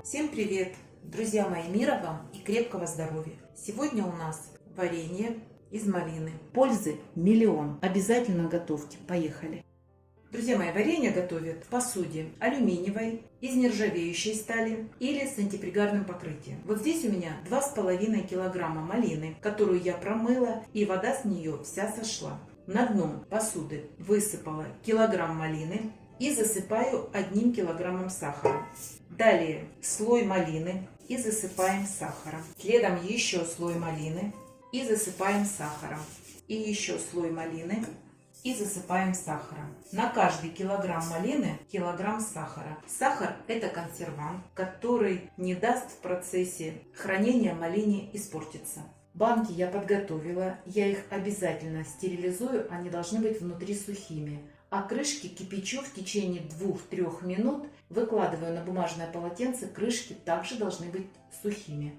Всем привет! Друзья мои, мира вам и крепкого здоровья! Сегодня у нас варенье из малины. Пользы миллион. Обязательно готовьте. Поехали! Друзья мои, варенье готовят в посуде алюминиевой, из нержавеющей стали или с антипригарным покрытием. Вот здесь у меня 2,5 килограмма малины, которую я промыла, и вода с нее вся сошла. На дно посуды высыпала килограмм малины и засыпаю 1 килограммом сахара. Далее слой малины и засыпаем сахаром. Следом еще слой малины и засыпаем сахаром. И еще слой малины и засыпаем сахаром. На каждый килограмм малины килограмм сахара. Сахар – это консервант, который не даст в процессе хранения малине испортиться. Банки я подготовила, я их обязательно стерилизую, они должны быть внутри сухими. А крышки кипячу в течение 2-3 минут, выкладываю на бумажное полотенце, крышки также должны быть сухими.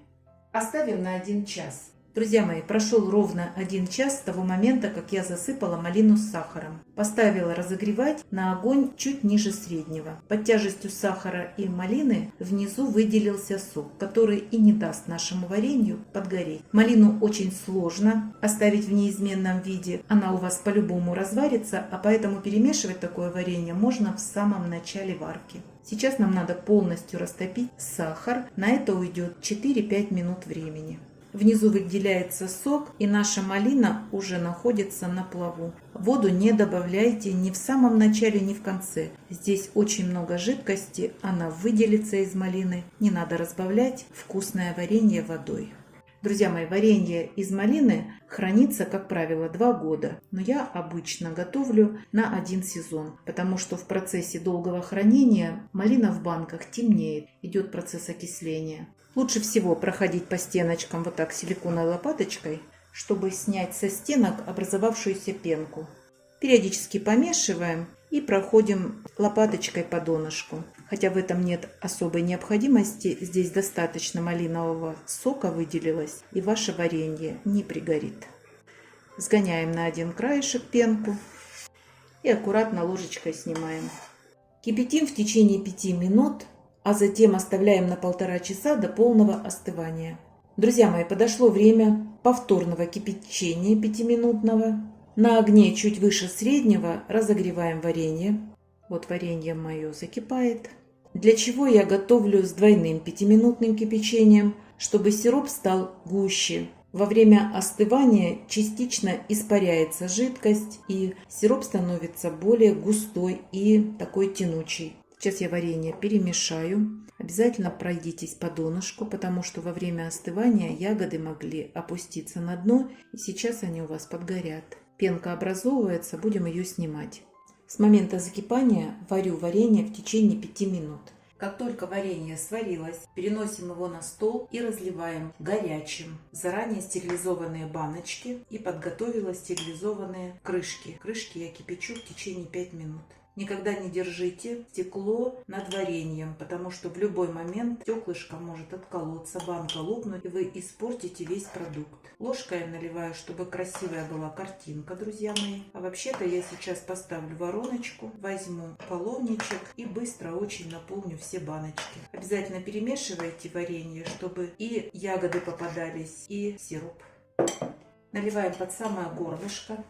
Оставим на 1 час. Друзья мои, прошел ровно 1 час с того момента, как я засыпала малину с сахаром. Поставила разогревать на огонь чуть ниже среднего. Под тяжестью сахара и малины внизу выделился сок, который и не даст нашему варенью подгореть. Малину очень сложно оставить в неизменном виде. Она у вас по-любому разварится, а поэтому перемешивать такое варенье можно в самом начале варки. Сейчас нам надо полностью растопить сахар. На это уйдет 4-5 минут времени. Внизу выделяется сок, и наша малина уже находится на плаву. Воду не добавляйте ни в самом начале, ни в конце. Здесь очень много жидкости, она выделится из малины. Не надо разбавлять вкусное варенье водой. Друзья мои, варенье из малины хранится, как правило, 2 года. Но я обычно готовлю на 1 сезон, потому что в процессе долгого хранения малина в банках темнеет, идет процесс окисления. Лучше всего проходить по стеночкам вот так силиконовой лопаточкой, чтобы снять со стенок образовавшуюся пенку. Периодически помешиваем и проходим лопаточкой по донышку. Хотя в этом нет особой необходимости, здесь достаточно малинового сока выделилось, и ваше варенье не пригорит. Сгоняем на 1 краешек пенку и аккуратно ложечкой снимаем. Кипятим в течение 5 минут, а затем оставляем на 1,5 часа до полного остывания. Друзья мои, подошло время повторного кипячения 5-минутного. На огне чуть выше среднего разогреваем варенье. Вот варенье мое закипает. Для чего я готовлю с двойным 5-минутным кипячением, чтобы сироп стал гуще. Во время остывания частично испаряется жидкость, и сироп становится более густой и такой тянучий. Сейчас я варенье перемешаю. Обязательно пройдитесь по донышку, потому что во время остывания ягоды могли опуститься на дно, и сейчас они у вас подгорят. Пенка образовывается, будем ее снимать. С момента закипания варю варенье в течение 5 минут. Как только варенье сварилось, переносим его на стол и разливаем горячим в заранее стерилизованные баночки и подготовила стерилизованные крышки. Крышки я кипячу в течение 5 минут. Никогда не держите стекло над вареньем, потому что в любой момент стеклышко может отколоться, банка лопнуть, и вы испортите весь продукт. Ложкой я наливаю, чтобы красивая была картинка, друзья мои. А вообще-то я сейчас поставлю вороночку, возьму половничек и быстро очень наполню все баночки. Обязательно перемешивайте варенье, чтобы и ягоды попадались, и сироп. Наливаем под самое горлышко,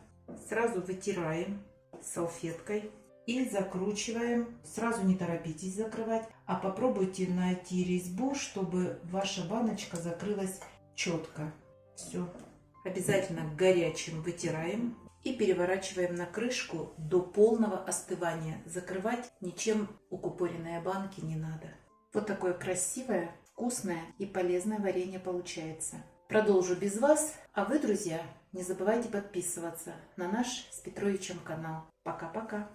сразу вытираем салфеткой. И закручиваем. Сразу не торопитесь закрывать, а попробуйте найти резьбу, чтобы ваша баночка закрылась четко. Все. Обязательно горячим вытираем и переворачиваем на крышку до полного остывания. Закрывать ничем укупоренные банки не надо. Вот такое красивое, вкусное и полезное варенье получается. Продолжу без вас, а вы, друзья, не забывайте подписываться на наш с Петровичем канал. Пока-пока!